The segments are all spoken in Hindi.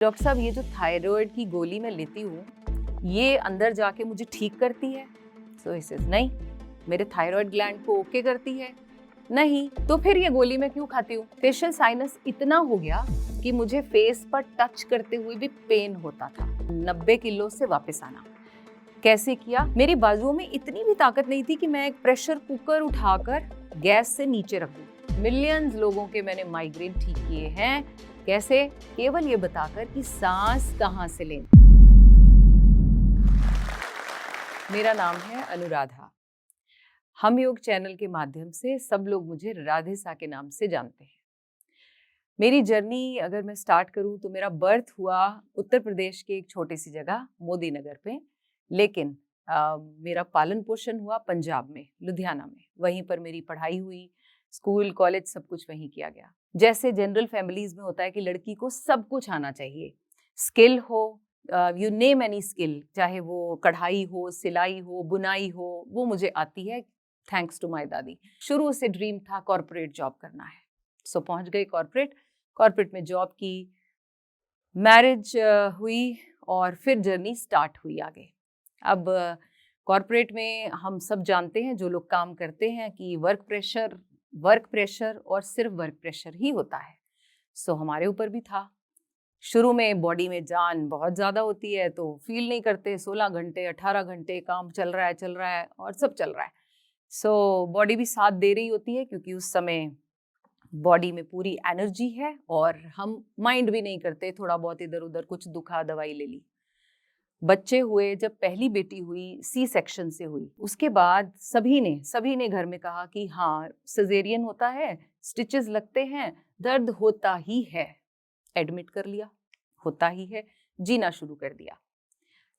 डॉक्टर साहब, ये जो थायराइड की गोली मैं लेती हूँ, ये अंदर जाके मुझे ठीक करती है? सो ही सेज नहीं। मेरे थायराइड ग्लैंड को ओके करती है? नहीं। तो फिर ये गोली मैं क्यों खाती हूँ? फेशियल साइनस इतना हो गया कि मुझे फेस पर टच करते हुए भी पेन होता था। 90 किलो से वापस आना कैसे किया? मेरी बाजुओं में इतनी भी ताकत नहीं थी कि मैं एक प्रेशर कुकर उठाकर गैस से नीचे रख दूं। मिलियंस लोगों के मैंने माइग्रेन ठीक किए हैं। कैसे? केवल ये बताकर कि सांस कहां से लें। मेरा नाम है अनुराधा। हम योग चैनल के माध्यम से सब लोग मुझे राधे सा के नाम से जानते हैं। मेरी जर्नी अगर मैं स्टार्ट करूं तो मेरा बर्थ हुआ उत्तर प्रदेश के एक छोटी सी जगह मोदी नगर पे, लेकिन मेरा पालन पोषण हुआ पंजाब में, लुधियाना में। वहीं पर मेरी पढ़ाई हुई, स्कूल कॉलेज सब कुछ वहीं किया गया। जैसे जनरल फैमिलीज में होता है कि लड़की को सब कुछ आना चाहिए, स्किल हो, यू नेम एनी स्किल, चाहे वो कढ़ाई हो, सिलाई हो, बुनाई हो, वो मुझे आती है थैंक्स टू माय दादी। शुरू से ड्रीम था कॉर्पोरेट जॉब करना है, सो पहुंच गई कॉर्पोरेट में जॉब की, मैरिज हुई और फिर जर्नी स्टार्ट हुई आगे। अब कॉर्पोरेट में हम सब जानते हैं, जो लोग काम करते हैं, कि वर्क प्रेशर और सिर्फ वर्क प्रेशर ही होता है। सो हमारे ऊपर भी था। शुरू में बॉडी में जान बहुत ज़्यादा होती है तो फील नहीं करते, 16 घंटे 18 घंटे काम चल रहा है और सब चल रहा है। सो बॉडी भी साथ दे रही होती है, क्योंकि उस समय बॉडी में पूरी एनर्जी है और हम माइंड भी नहीं करते, थोड़ा बहुत इधर उधर कुछ दुखा, दवाई ले ली। बच्चे हुए, जब पहली बेटी हुई सी सेक्शन से हुई, उसके बाद सभी ने घर में कहा कि हाँ सिजेरियन होता है, स्टिचेस लगते हैं, दर्द होता ही है। एडमिट कर लिया, होता ही है, जीना शुरू कर दिया।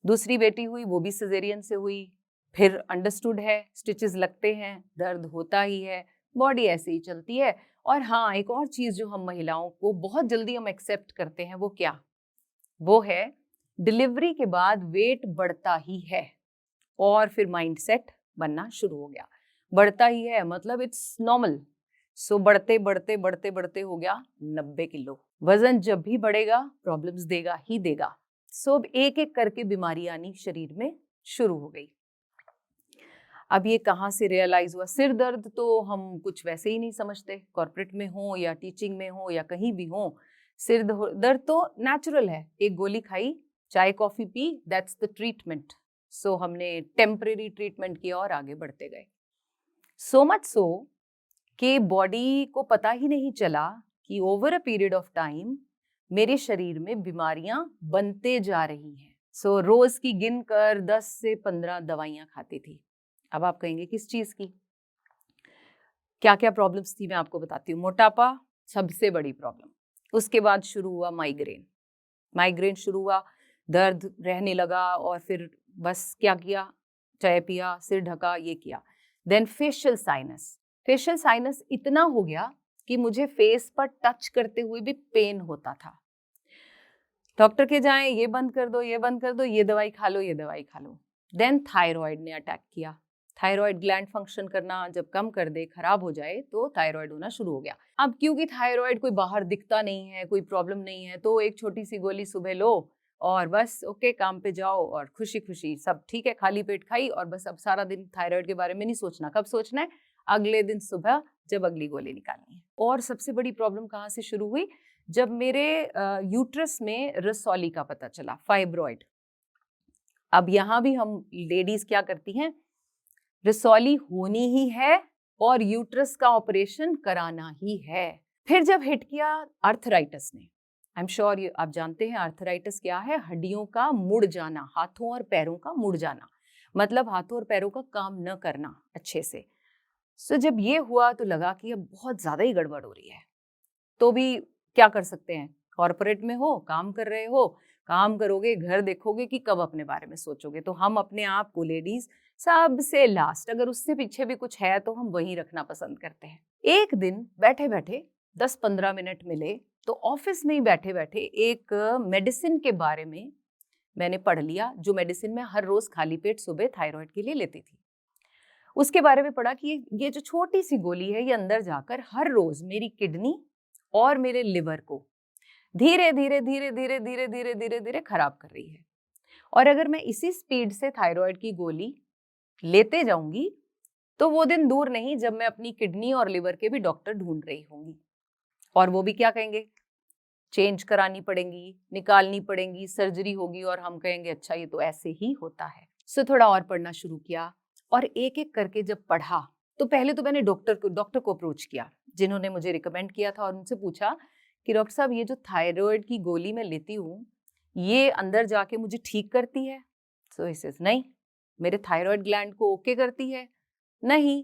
दूसरी बेटी हुई, वो भी सिजेरियन से हुई, फिर अंडरस्टूड है, स्टिचेस लगते हैं, दर्द होता ही है, बॉडी ऐसे ही चलती है। और हाँ, एक और चीज जो हम महिलाओं को बहुत जल्दी हम एक्सेप्ट करते हैं, वो क्या? वो है डिलीवरी के बाद वेट बढ़ता ही है, और फिर माइंडसेट बनना शुरू हो गया। बढ़ता ही है मतलब इट्स नॉर्मल। सो बढ़ते बढ़ते बढ़ते बढ़ते हो गया 90 किलो। वजन जब भी बढ़ेगा प्रॉब्लम्स देगा ही देगा। सो अब एक एक करके बीमारी आनी शरीर में शुरू हो गई। अब ये कहाँ से रियलाइज हुआ? सिर दर्द तो हम कुछ वैसे ही नहीं समझते, कॉर्पोरेट में हो या टीचिंग में हो या कहीं भी हो, सिर दर्द तो नेचुरल है। एक गोली खाई, चाय कॉफी पी, दैट्स द ट्रीटमेंट। सो हमने टेम्परेरी ट्रीटमेंट किया और आगे बढ़ते गए। सो मच सो कि बॉडी को पता ही नहीं चला कि over a period of time मेरे शरीर में बीमारियां बनते जा रही हैं। सो रोज की गिनकर 10 से 15 दवाइयां खाती थी। अब आप कहेंगे किस चीज की? क्या क्या प्रॉब्लम्स थी मैं आपको बताती हूँ। मोटापा सबसे बड़ी प्रॉब्लम, उसके बाद शुरू हुआ माइग्रेन शुरू हुआ, दर्द रहने लगा, और फिर बस क्या किया, चाय पिया, सिर ढका, ये किया। देन फेशियल साइनस इतना हो गया कि मुझे फेस पर टच करते हुए भी पेन होता था। डॉक्टर के जाएं, ये बंद कर दो, ये बंद कर दो, ये दवाई खा लो, ये दवाई खा लो। देन थायराइड ने अटैक किया। थायराइड ग्लैंड फंक्शन करना जब कम कर दे, खराब हो जाए, तो थायराइड होना शुरू हो गया। अब क्योंकि थायराइड कोई बाहर दिखता नहीं है, कोई प्रॉब्लम नहीं है, तो एक छोटी सी गोली सुबह लो और बस ओके काम पे जाओ और खुशी खुशी सब ठीक है, खाली पेट खाई और बस अब सारा दिन थायराइड के बारे में नहीं सोचना। कब सोचना है? अगले दिन सुबह जब अगली गोली निकालनी है। और सबसे बड़ी प्रॉब्लम कहाँ से शुरू हुई? जब मेरे यूट्रस में रसौली का पता चला, फाइब्रॉइड। अब यहाँ भी हम लेडीज क्या करती हैं, रसौली होनी ही है और यूट्रस का ऑपरेशन कराना ही है। फिर जब हिट किया आर्थराइटिस ने, आई एम श्योर ये आप जानते हैं आर्थराइटिस क्या है, हड्डियों का मुड़ जाना, हाथों और पैरों का मुड़ जाना, मतलब हाथों और पैरों का काम न करना अच्छे से। सो जब ये हुआ तो लगा कि अब बहुत ज्यादा ही गड़बड़ हो रही है। तो भी क्या कर सकते हैं, कॉर्पोरेट में हो, काम कर रहे हो, काम करोगे, घर देखोगे कि कब अपने बारे में सोचोगे। तो हम अपने आप को लेडीज सबसे लास्ट, अगर उससे पीछे भी कुछ है तो हम वहीं रखना पसंद करते हैं। एक दिन बैठे बैठे 10-15 मिनट मिले, तो ऑफिस में ही बैठे बैठे एक मेडिसिन के बारे में मैंने पढ़ लिया, जो मेडिसिन मैं हर रोज खाली पेट सुबह थायराइड के लिए लेती थी। उसके बारे में पढ़ा कि ये जो छोटी सी गोली है, ये अंदर जाकर हर रोज मेरी किडनी और मेरे लिवर को धीरे धीरे धीरे धीरे धीरे धीरे धीरे धीरे खराब कर रही है। और अगर मैं इसी स्पीड से थायराइड की गोली लेते जाऊंगी तो वो दिन दूर नहीं जब मैं अपनी किडनी और लिवर के भी डॉक्टर ढूंढ रही होंगी, और वो भी क्या कहेंगे, चेंज करानी पड़ेंगी, निकालनी पड़ेंगी, सर्जरी होगी, और हम कहेंगे अच्छा ये तो ऐसे ही होता है। सो थोड़ा और पढ़ना शुरू किया, और एक एक करके जब पढ़ा तो पहले तो मैंने डॉक्टर को अप्रोच किया जिन्होंने मुझे रिकमेंड किया था, और उनसे पूछा कि डॉक्टर साहब ये जो थायराइड की गोली मैं लेती हूँ ये अंदर जाके मुझे ठीक करती है? सो ही सेज नहीं। मेरे थायराइड ग्लैंड को ओके करती है? नहीं।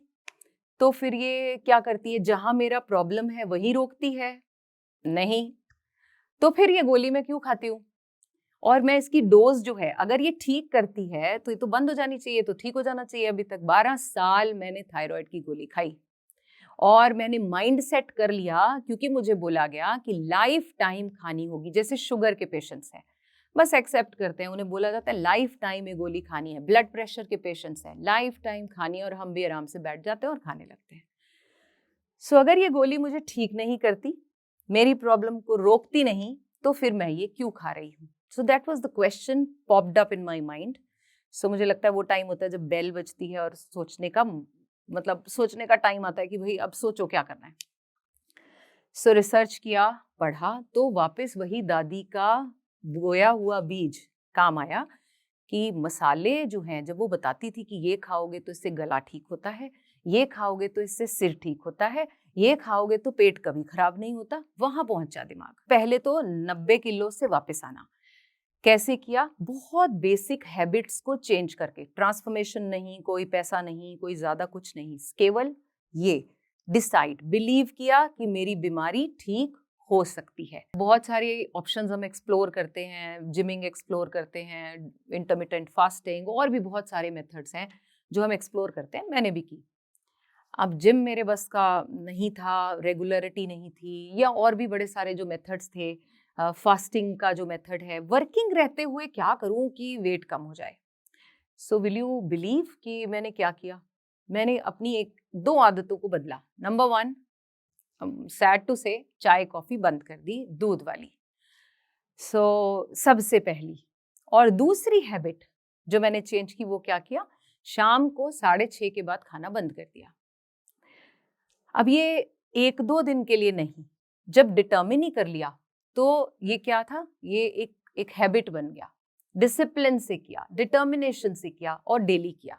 तो फिर ये क्या करती है, जहां मेरा प्रॉब्लम है वहीं रोकती है? नहीं। तो फिर ये गोली मैं क्यों खाती हूँ? और मैं इसकी डोज जो है, अगर ये ठीक करती है तो ये तो बंद हो जानी चाहिए, तो ठीक हो जाना चाहिए। अभी तक 12 साल मैंने थायराइड की गोली खाई, और मैंने माइंड सेट कर लिया, क्योंकि मुझे बोला गया कि लाइफ टाइम खानी होगी। जैसे शुगर के पेशेंट्स हैं, बस एक्सेप्ट करते हैं, उन्हें बोला जाता है लाइफ टाइम ये गोली खानी है। ब्लड प्रेशर के पेशेंट्स हैं, लाइफ टाइम खानी है, और हम भी आराम से बैठ जाते हैं और खाने लगते हैं। सो अगर ये गोली मुझे ठीक नहीं करती, मेरी प्रॉब्लम को रोकती नहीं, तो फिर मैं ये क्यों खा रही हूँ? So that was the question popped up in my mind. So मुझे लगता है वो टाइम होता है जब बेल बजती है और सोचने का मतलब सोचने का टाइम आता है कि भाई अब सोचो क्या करना है। सो रिसर्च किया, पढ़ा, तो वापस वही दादी का बोया हुआ बीज काम आया कि मसाले जो हैं, जब वो बताती थी कि ये खाओगे तो इससे गला ठीक होता है, ये खाओगे तो इससे सिर ठीक होता है, ये खाओगे तो पेट कभी खराब नहीं होता, वहां पहुंचा दिमाग। पहले तो 90 किलो से वापस आना। कैसे किया? बहुत बेसिक हैबिट्स को चेंज करके। ट्रांसफॉर्मेशन नहीं, कोई पैसा नहीं, कोई ज्यादा कुछ नहीं, केवल ये डिसाइड, बिलीव किया कि मेरी बीमारी ठीक हो सकती है। बहुत सारे ऑप्शंस हम एक्सप्लोर करते हैं, जिमिंग एक्सप्लोर करते हैं, इंटरमिटेंट फास्टिंग, और भी बहुत सारे मेथड्स हैं जो हम एक्सप्लोर करते हैं, मैंने भी की। अब जिम मेरे बस का नहीं था, रेगुलरिटी नहीं थी, या और भी बड़े सारे जो मेथड्स थे, फास्टिंग का जो मेथड है, वर्किंग रहते हुए क्या करूं कि वेट कम हो जाए। सो विल यू बिलीव कि मैंने क्या किया? मैंने अपनी एक दो आदतों को बदला। नंबर 1, सैड टू से, चाय कॉफी बंद कर दी, दूध वाली। सबसे पहली। और दूसरी हैबिट जो मैंने चेंज की वो क्या किया? शाम को 6:30 के बाद खाना बंद कर दिया। अब ये 1-2 दिन के लिए नहीं, जब डिटर्मिन ही कर लिया तो ये क्या था, ये एक हैबिट बन गया। डिसिप्लिन से किया, डिटर्मिनेशन से किया, और डेली किया।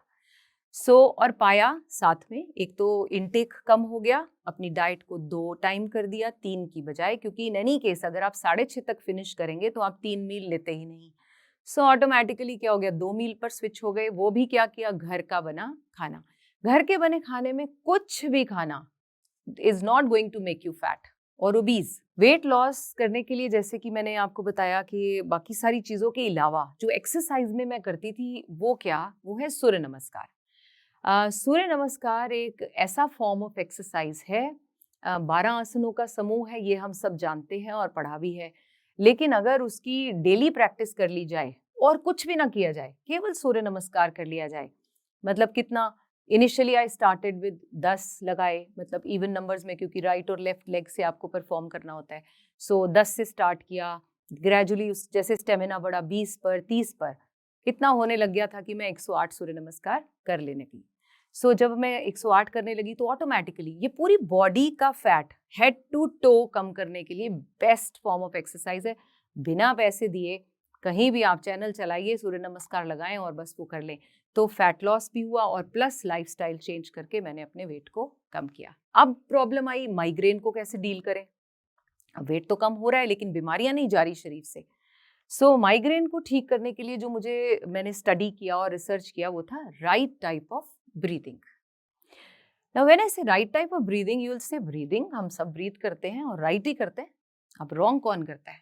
और पाया साथ में, एक तो इनटेक कम हो गया, अपनी डाइट को 2 टाइम कर दिया 3 की बजाय, क्योंकि इन एनी केस अगर आप 6:30 तक फिनिश करेंगे तो आप 3 मील लेते ही नहीं। ऑटोमेटिकली क्या हो गया, 2 मील पर स्विच हो गए। वो भी क्या किया, घर का बना खाना। घर के बने खाने में कुछ भी खाना is not going to make you fat और obese। वेट लॉस करने के लिए, जैसे कि मैंने आपको बताया कि बाकी सारी चीज़ों के अलावा जो एक्सरसाइज में मैं करती थी वो क्या, वो है सूर्य नमस्कार। सूर्य नमस्कार एक ऐसा फॉर्म ऑफ एक्सरसाइज है, 12 आसनों का समूह है, ये हम सब जानते हैं और पढ़ा भी है। लेकिन अगर उसकी डेली प्रैक्टिस कर ली जाए और कुछ भी ना किया जाए, केवल सूर्य नमस्कार कर लिया जाए, मतलब कितना, इनिशियली आई स्टार्टेड विद 10 लगाए, मतलब इवन नंबर्स में, क्योंकि राइट और लेफ्ट लेग से आपको परफॉर्म करना होता है। 10 से स्टार्ट किया, ग्रेजुअली उस जैसे स्टेमिना बढ़ा, 20 पर, 30 पर, कितना होने लग गया था कि मैं 108 सूर्य नमस्कार कर लेने की। जब मैं 108 करने लगी तो ऑटोमेटिकली ये पूरी बॉडी का फैट हेड टू टो कम करने के लिए बेस्ट फॉर्म ऑफ एक्सरसाइज है। बिना पैसे दिए कहीं भी आप चैनल चलाइए, सूर्य नमस्कार लगाएं और बस वो कर लें। तो फैट लॉस भी हुआ और प्लस लाइफस्टाइल चेंज करके मैंने अपने वेट को कम किया। अब प्रॉब्लम आई, माइग्रेन को कैसे डील करें? अब वेट तो कम हो रहा है लेकिन बीमारियां नहीं जा रही शरीर से। माइग्रेन को ठीक करने के लिए जो मैंने स्टडी किया और रिसर्च किया वो था right type of breathing. Now when I say right type of breathing, you will say breathing हम सब ब्रीथ करते हैं और राइट ही करते हैं। अब रॉन्ग कौन करता है?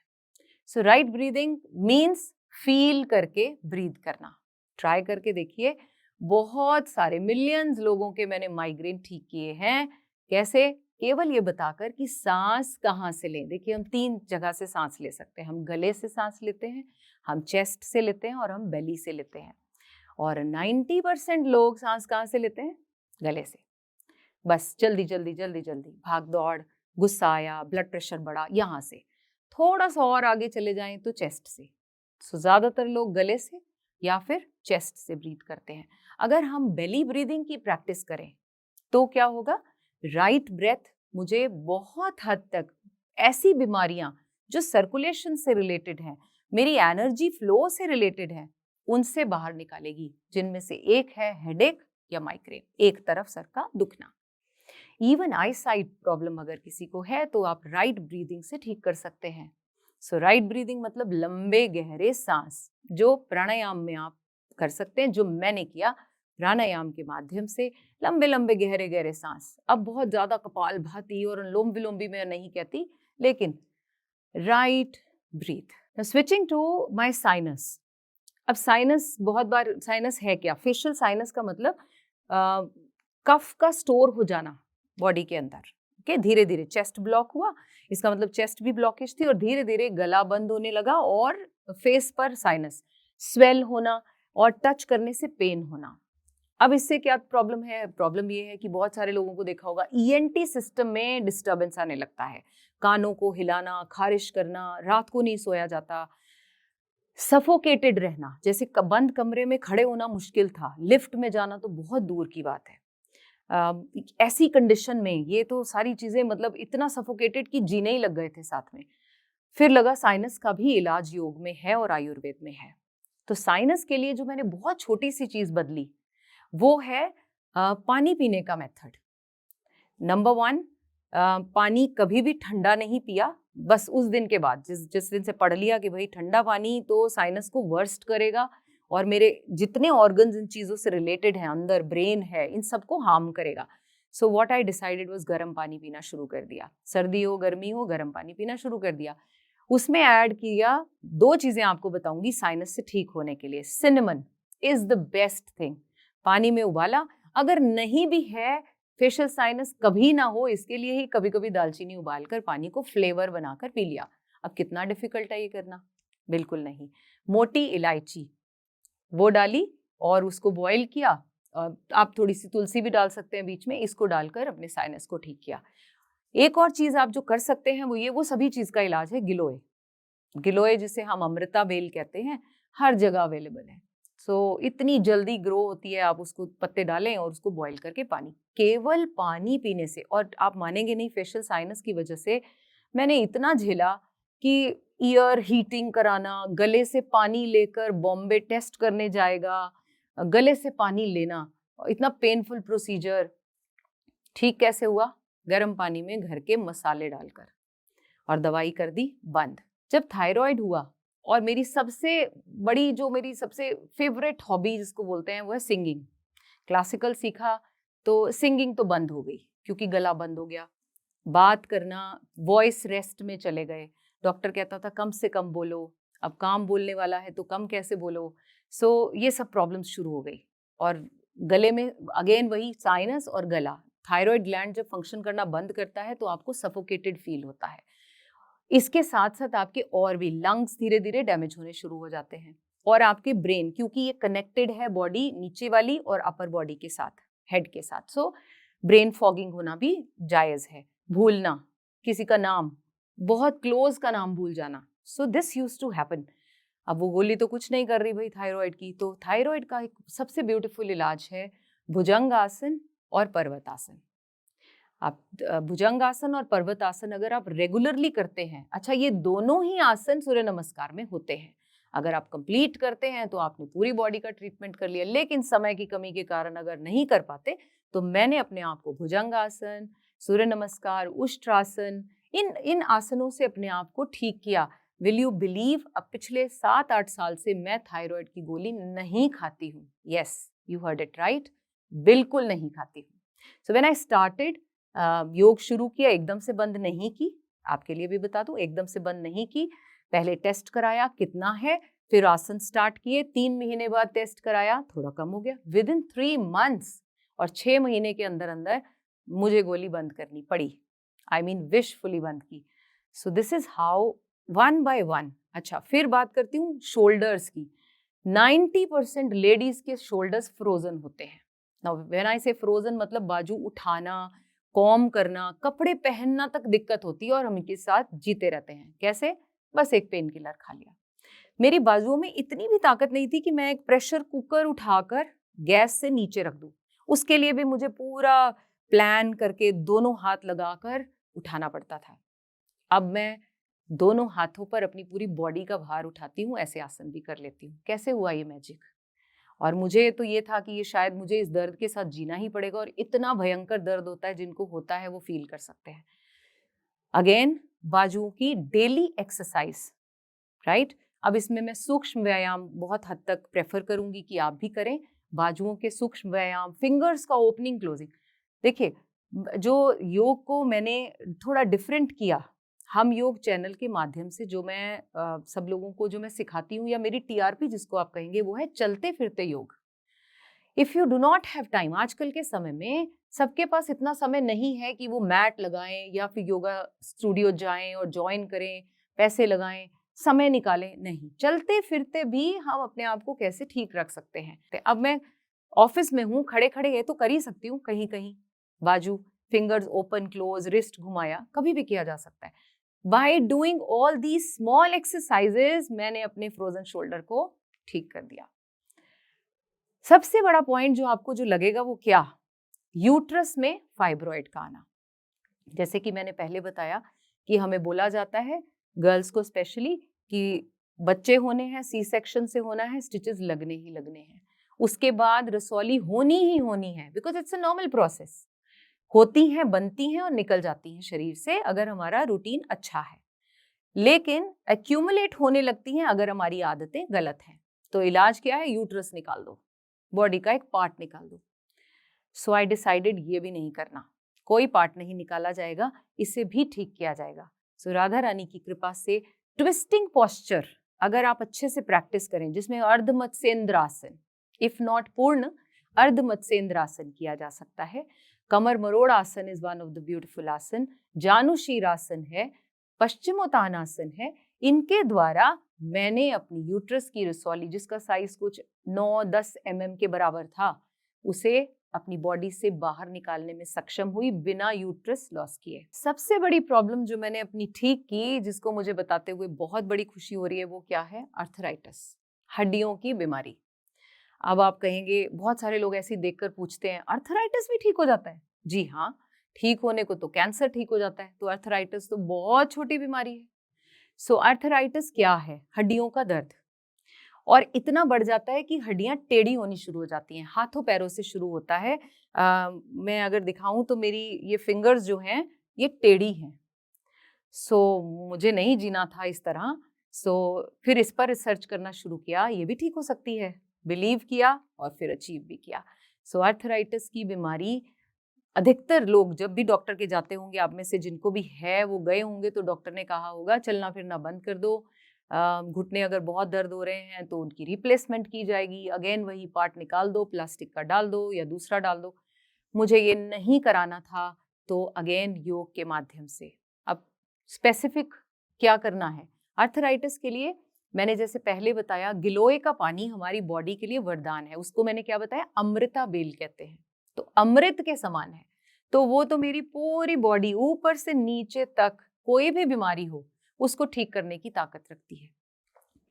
राइट ब्रीदिंग मीन्स फील करके ब्रीथ करना। ट्राई करके देखिए, बहुत सारे मिलियंस लोगों के मैंने माइग्रेन ठीक किए हैं। कैसे? केवल ये बताकर कि सांस कहाँ से लें। देखिए, हम 3 जगह से सांस ले सकते हैं। हम गले से सांस लेते हैं, हम चेस्ट से लेते हैं और हम बेली से लेते हैं। और 90% लोग सांस कहाँ से लेते हैं? गले से। बस जल्दी जल्दी जल्दी जल्दी भाग दौड़, गुस्सा आया, ब्लड प्रेशर बढ़ा, यहाँ से। थोड़ा सा और आगे चले जाएं तो चेस्ट से। सो ज्यादातर लोग गले से या फिर चेस्ट से ब्रीथ करते हैं। अगर हम बेली ब्रीदिंग की प्रैक्टिस करें तो क्या होगा, राइट ब्रेथ मुझे बहुत हद तक ऐसी बीमारियां जो सर्कुलेशन से रिलेटेड हैं, मेरी एनर्जी फ्लो से रिलेटेड है, उनसे बाहर निकालेगी, जिनमें से एक है हेडेक या माइग्रेन, एक तरफ सर का दुखना। इवन आई साइट प्रॉब्लम अगर किसी को है तो आप राइट ब्रीदिंग से ठीक कर सकते हैं। सो राइट ब्रीदिंग मतलब लंबे गहरे सांस, जो प्राणायाम में आप कर सकते हैं, जो मैंने किया प्राणायाम के माध्यम से, लंबे लंबे गहरे गहरे सांस। अब बहुत ज्यादा कपालभाति और अनुलोम विलोम भी मैं नहीं कहती, लेकिन right breath. Switching to my sinus. अब साइनस, बहुत बार साइनस है क्या, फेशियल साइनस का मतलब कफ का स्टोर हो जाना बॉडी के अंदर। ओके, धीरे धीरे चेस्ट ब्लॉक हुआ, इसका मतलब चेस्ट भी ब्लॉकेज थी, और धीरे धीरे गला बंद होने लगा और फेस पर साइनस स्वेल होना और टच करने से पेन होना। अब इससे क्या प्रॉब्लम है, प्रॉब्लम ये है कि बहुत सारे लोगों को देखा होगा ईएनटी सिस्टम में डिस्टर्बेंस आने लगता है, कानों को हिलाना, खारिश करना, रात को नहीं सोया जाता, सफोकेटेड रहना, जैसे बंद कमरे में खड़े होना मुश्किल था, लिफ्ट में जाना तो बहुत दूर की बात है। ऐसी कंडीशन में ये तो सारी चीजें मतलब इतना सफोकेटेड कि जीने ही लग गए थे साथ में। फिर लगा साइनस का भी इलाज योग में है और आयुर्वेद में है। तो साइनस के लिए जो मैंने बहुत छोटी सी चीज बदली वो है पानी पीने का मेथड। नंबर 1, पानी कभी भी ठंडा नहीं पिया, बस उस दिन के बाद, जिस दिन से पढ़ लिया कि भाई ठंडा पानी तो साइनस को वर्स्ट करेगा और मेरे जितने ऑर्गन्स इन चीज़ों से रिलेटेड हैं, अंदर ब्रेन है, इन सबको हार्म करेगा। So what I decided was गर्म पानी पीना शुरू कर दिया। सर्दी हो गर्मी हो, गर्म पानी पीना शुरू कर दिया। उसमें ऐड किया 2 चीज़ें आपको बताऊंगी साइनस से ठीक होने के लिए। Cinnamon is the best thing. पानी में उबाला, अगर नहीं भी है फेशियल साइनस कभी ना हो, इसके लिए ही कभी कभी दालचीनी उबालकर पानी को फ्लेवर बनाकर पी लिया। अब कितना डिफिकल्ट है ये करना, बिल्कुल नहीं। मोटी इलायची वो डाली और उसको बॉईल किया, आप थोड़ी सी तुलसी भी डाल सकते हैं बीच में, इसको डालकर अपने साइनस को ठीक किया। एक और चीज आप जो कर सकते हैं वो ये, वो सभी चीज का इलाज है, गिलोय। गिलोय जिसे हम अमृता बेल कहते हैं, हर जगह अवेलेबल है। सो इतनी जल्दी ग्रो होती है, आप उसको पत्ते डालें और उसको बॉईल करके पानी, केवल पानी पीने से। और आप मानेंगे नहीं, फेशियल साइनस की वजह से मैंने इतना झेला कि ईयर हीटिंग कराना, गले से पानी लेकर बॉम्बे टेस्ट करने जाएगा, गले से पानी लेना, इतना पेनफुल प्रोसीजर। ठीक कैसे हुआ, गर्म पानी में घर के मसाले डालकर, और दवाई कर दी बंद। जब थायराइड हुआ, और मेरी सबसे बड़ी, जो मेरी सबसे फेवरेट हॉबी जिसको बोलते हैं वो है सिंगिंग, क्लासिकल सीखा तो सिंगिंग तो बंद हो गई क्योंकि गला बंद हो गया, बात करना, वॉइस रेस्ट में चले गए। डॉक्टर कहता था कम से कम बोलो, अब काम बोलने वाला है तो कम कैसे बोलो। सो ये सब प्रॉब्लम्स शुरू हो गई, और गले में अगेन वही साइनस और गला। थायराइड ग्लैंड जब फंक्शन करना बंद करता है तो आपको सफोकेटेड फील होता है। इसके साथ साथ आपके और भी लंग्स धीरे धीरे डैमेज होने शुरू हो जाते हैं, और आपके ब्रेन, क्योंकि ये कनेक्टेड है बॉडी नीचे वाली और अपर बॉडी के साथ, हेड के साथ, सो ब्रेन फॉगिंग होना भी जायज है। भूलना, किसी का नाम, बहुत क्लोज का नाम भूल जाना, so this used to happen. अब वो गोली तो कुछ नहीं कर रही भाई थायराइड की, तो थायराइड का एक सबसे ब्यूटीफुल इलाज है भुजंगासन और पर्वतासन। आप भुजंगासन और पर्वतासन अगर आप रेगुलरली करते हैं, अच्छा ये दोनों ही आसन सूर्य नमस्कार में होते हैं, अगर आप कंप्लीट करते हैं तो आपने पूरी बॉडी का ट्रीटमेंट कर लिया। लेकिन समय की कमी के कारण अगर नहीं कर पाते तो मैंने अपने आप को भुजंगासन, सूर्य नमस्कार, उष्ट्रासन, इन आसनों से अपने आप को ठीक किया। विल यू बिलीव, अब पिछले 7-8 साल से मैं थायराइड की गोली नहीं खाती हूँ। Yes, you heard it right, बिल्कुल नहीं खाती हूँ। सो व्हेन आई स्टार्टेड, योग शुरू किया, एकदम से बंद नहीं की, आपके लिए भी बता दूं, एकदम से बंद नहीं की। पहले टेस्ट कराया कितना है, फिर आसन स्टार्ट किए, 3 महीने बाद टेस्ट कराया, थोड़ा कम हो गया विद इन 3 मंथ्स, और 6 महीने के अंदर अंदर मुझे गोली बंद करनी पड़ी, आई मीन विशफुली बंद की। So this is how, 1 by 1। अच्छा, फिर बात करती हूँ शोल्डर्स की। 90% लेडीज के शोल्डर्स फ्रोजन होते हैं। नाउ व्हेन आई से फ्रोजन, मतलब बाजू उठाना, कॉम करना, कपड़े पहनना तक दिक्कत होती है और हम इनके साथ जीते रहते हैं। कैसे? बस एक पेन किलर खा लिया। मेरी बाजुओं में इतनी भी ताकत नहीं थी कि मैं एक प्रेशर कुकर उठाकर गैस से नीचे रख दूं। उसके लिए भी मुझे पूरा प्लान करके दोनों हाथ लगाकर उठाना पड़ता था। अब मैं दोनों हाथों पर अपनी पूरी बॉडी का भार उठाती हूँ, ऐसे आसन भी कर लेती हूँ। कैसे हुआ ये मैजिक? और मुझे तो ये था कि ये शायद मुझे इस दर्द के साथ जीना ही पड़ेगा, और इतना भयंकर दर्द होता है, जिनको होता है वो फील कर सकते हैं। अगेन, बाजुओं की डेली एक्सरसाइज, राइट? अब इसमें मैं सूक्ष्म व्यायाम बहुत हद तक प्रेफर करूंगी कि आप भी करें। बाजुओं के सूक्ष्म व्यायाम, फिंगर्स का ओपनिंग क्लोजिंग। देखिए, जो योग को मैंने थोड़ा डिफरेंट किया, हम योग चैनल के माध्यम से जो मैं सब लोगों को जो मैं सिखाती हूँ, या मेरी टीआरपी जिसको आप कहेंगे, वो है चलते फिरते योग। If you do not have time, आजकल के समय में सबके पास इतना समय नहीं है कि वो मैट लगाएं या फिर योगा स्टूडियो जाएं और ज्वाइन करें, पैसे लगाएं, समय निकालें। नहीं, चलते फिरते भी हम अपने आप को कैसे ठीक रख सकते हैं। तो अब मैं ऑफिस में हूँ, खड़े खड़े ये तो कर ही सकती हूँ, कहीं कहीं बाजू, फिंगर्स ओपन क्लोज, रिस्ट घुमाया, कभी भी किया जा सकता है। By doing all these small exercises मैंने अपने फ्रोजन शोल्डर को ठीक कर दिया। सबसे बड़ा पॉइंट जो आपको जो लगेगा वो क्या? यूट्रस में फाइब्रॉइड का आना। जैसे कि मैंने पहले बताया कि हमें बोला जाता है, गर्ल्स को स्पेशली, कि बच्चे होने हैं, सी सेक्शन से होना है, स्टिचेस लगने ही लगने हैं, उसके बाद रसौली होनी ही होनी है, because it's a normal process. होती हैं, बनती हैं और निकल जाती हैं शरीर से अगर हमारा रूटीन अच्छा है, लेकिन एक्यूमुलेट होने लगती हैं अगर हमारी आदतें गलत हैं। तो इलाज क्या है? यूट्रस निकाल दो, बॉडी का एक पार्ट निकाल दो। सो आई डिसाइडेड ये भी नहीं करना, कोई पार्ट नहीं निकाला जाएगा, इसे भी ठीक किया जाएगा। सो राधा रानी की कृपा से ट्विस्टिंग पोस्चर अगर आप अच्छे से प्रैक्टिस करें, जिसमें अर्ध मत्स्येंद्र आसन, इफ नॉट पूर्ण, अर्ध मत्स्येंद्र आसन किया जा सकता है। कमर मरोड़ आसन is one of the beautiful आसन, जानुशीर आसन है, पश्चिमोत्तानासन है। इनके द्वारा मैंने अपनी यूट्रस की रसौली, जिसका साइज कुछ 9-10 mm के बराबर था, उसे अपनी बॉडी से बाहर निकालने में सक्षम हुई बिना यूट्रस लॉस किए। सबसे बड़ी प्रॉब्लम जो मैंने अपनी ठीक की, जिसको मुझे बताते हुए बहुत बड़ी खुशी हो रही है, वो क्या है? अर्थराइटिस, हड्डियों की बीमारी। अब आप कहेंगे, बहुत सारे लोग ऐसे देखकर पूछते हैं, अर्थराइटिस भी ठीक हो जाता है? जी हाँ, ठीक होने को तो कैंसर ठीक हो जाता है, तो अर्थराइटिस तो बहुत छोटी बीमारी है। सो अर्थराइटिस क्या है? हड्डियों का दर्द, और इतना बढ़ जाता है कि हड्डियां टेढ़ी होनी शुरू हो जाती हैं, हाथों पैरों से शुरू होता है। मैं अगर दिखाऊं तो मेरी ये फिंगर्स जो हैं ये टेढ़ी हैं। सो मुझे नहीं जीना था इस तरह। सो फिर इस पर रिसर्च करना शुरू किया, ये भी ठीक हो सकती है, बिलीव किया और फिर अचीव भी किया। सो अर्थराइटिस की बीमारी, अधिकतर लोग जब भी डॉक्टर के जाते होंगे, आप में से जिनको भी है वो गए होंगे, तो डॉक्टर ने कहा होगा चलना फिरना बंद कर दो, घुटने अगर बहुत दर्द हो रहे हैं तो उनकी रिप्लेसमेंट की जाएगी, अगेन वही पार्ट निकाल दो, प्लास्टिक का डाल दो या दूसरा डाल दो। मुझे ये नहीं कराना था, तो अगेन योग के माध्यम से। अब स्पेसिफिक क्या करना है अर्थराइटिस के लिए? मैंने जैसे पहले बताया, गिलोय का पानी हमारी बॉडी के लिए वरदान है, उसको मैंने क्या बताया? अमृता बेल कहते हैं, तो अमृत के समान है। तो वो तो मेरी पूरी बॉडी ऊपर से नीचे तक, कोई भी बीमारी हो उसको ठीक करने की ताकत रखती है।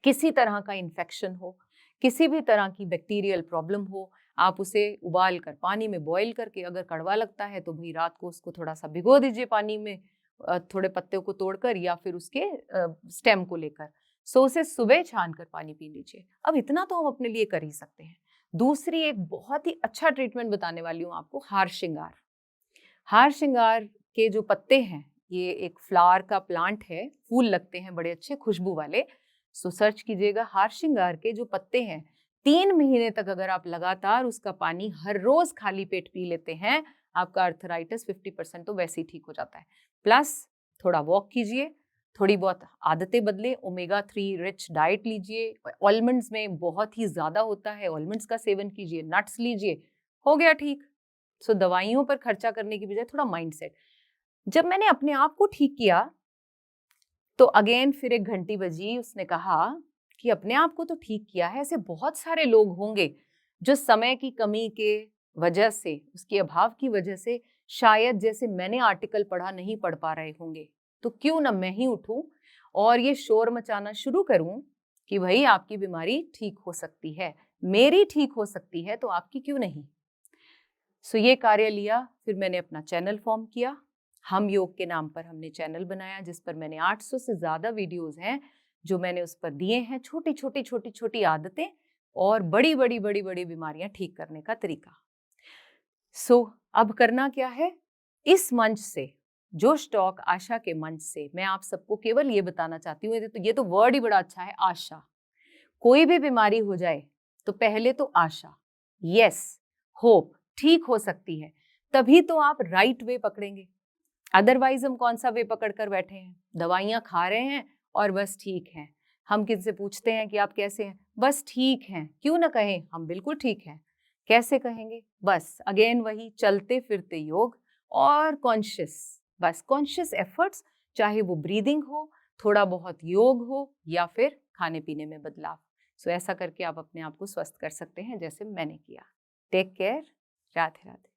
किसी तरह का इन्फेक्शन हो, किसी भी तरह की बैक्टीरियल प्रॉब्लम हो, आप उसे उबाल कर पानी में बॉईल करके, अगर कड़वा लगता है तो भाई रात को उसको थोड़ा सा भिगो दीजिए पानी में, थोड़े पत्ते को तोड़कर या फिर उसके स्टेम को लेकर, सो उसे सुबह छान कर पानी पी लीजिए। अब इतना तो हम अपने लिए कर ही सकते हैं। दूसरी एक बहुत ही अच्छा ट्रीटमेंट बताने वाली हूँ आपको, हार श्रृंगार। हार श्रृंगार के जो पत्ते हैं, ये एक फ्लावर का प्लांट है, फूल लगते हैं बड़े अच्छे खुशबू वाले। सो सर्च कीजिएगा, हार श्रृंगार के जो पत्ते हैं, 3 महीने तक अगर आप लगातार उसका पानी हर रोज खाली पेट पी लेते हैं, आपका अर्थराइटिस 50% तो वैसे ही ठीक हो जाता है। प्लस थोड़ा वॉक कीजिए, थोड़ी बहुत आदतें बदले, ओमेगा 3 रिच डाइट लीजिए, ऑलमंड्स में बहुत ही ज्यादा होता है, ऑलमंड्स का सेवन कीजिए, नट्स लीजिए, हो गया ठीक। सो दवाइयों पर खर्चा करने की बजाय थोड़ा माइंडसेट। जब मैंने अपने आप को ठीक किया, तो अगेन फिर एक घंटी बजी, उसने कहा कि अपने आप को तो ठीक किया है, ऐसे बहुत सारे लोग होंगे जो समय की कमी के वजह से, उसके अभाव की वजह से शायद जैसे मैंने आर्टिकल पढ़ा नहीं पढ़ पा रहे होंगे, तो क्यों ना मैं ही उठूं और ये शोर मचाना शुरू करूं कि भाई आपकी बीमारी ठीक हो सकती है, मेरी ठीक हो सकती है, तो आपकी क्यों नहीं। सो ये कार्य लिया। फिर मैंने अपना चैनल फॉर्म किया। हम योग के नाम पर हमने चैनल बनाया, जिस पर मैंने 800 से ज्यादा वीडियोस हैं जो मैंने उस पर दिए हैं। छोटी छोटी छोटी छोटी आदतें और बड़ी बड़ी बड़ी बड़ी बीमारियां ठीक करने का तरीका। सो अब करना क्या है, इस मंच से, जोश टॉक आशा के मंच से, मैं आप सबको केवल ये बताना चाहती हूँ, ये तो वर्ड ही बड़ा अच्छा है, आशा। कोई भी बीमारी हो जाए तो पहले तो आशा, यस, होप, ठीक हो सकती है, तभी तो आप राइट वे पकड़ेंगे। अदरवाइज हम कौन सा वे पकड़ कर बैठे हैं, दवाइयां खा रहे हैं और बस ठीक हैं। हम किसी से पूछते हैं कि आप कैसे हैं, बस ठीक हैं। क्यों ना कहें हम बिल्कुल ठीक हैं, कैसे कहेंगे, बस अगेन वही चलते फिरते योग और कॉन्शियस, बस कॉन्शियस एफर्ट्स, चाहे वो ब्रीदिंग हो, थोड़ा बहुत योग हो या फिर खाने पीने में बदलाव। सो ऐसा करके आप अपने आप को स्वस्थ कर सकते हैं जैसे मैंने किया। Take care, Radhe Radhe.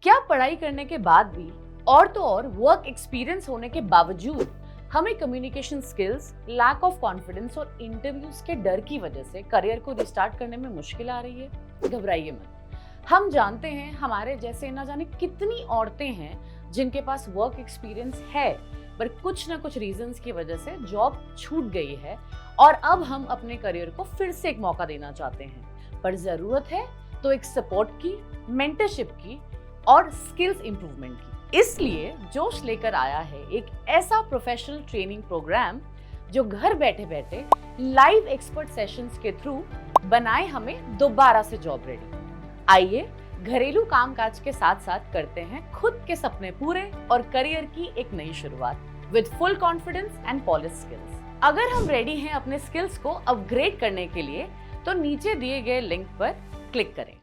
क्या पढ़ाई करने के बाद भी और तो और वर्क एक्सपीरियंस होने के बावजूद हमें communication skills, lack of confidence और इंटरव्यूज के डर की वजह से करियर को रिस्टार्ट करने में मुश्किल आ रही है? घबराइए मत। हम जानते हैं हमारे जैसे ना जाने कितनी औरतें हैं जिनके पास वर्क एक्सपीरियंस है, पर कुछ ना कुछ रीजंस की वजह से जॉब छूट गई है और अब हम अपने करियर को फिर से एक मौका देना चाहते हैं। पर जरूरत है तो एक सपोर्ट की, मेंटरशिप की और स्किल्स इंप्रूवमेंट की। इसलिए जोश लेकर आया है एक ऐसा प्रोफेशनल ट्रेनिंग प्रोग्राम जो घर बैठे बैठे लाइव एक्सपर्ट सेशंस के थ्रू बनाए हमें दोबारा से जॉब रेडी। आइए घरेलू कामकाज के साथ साथ करते हैं खुद के सपने पूरे और करियर की एक नई शुरुआत with full confidence and polish skills. अगर हम रेडी हैं अपने स्किल्स को अपग्रेड करने के लिए तो नीचे दिए गए लिंक पर क्लिक करें।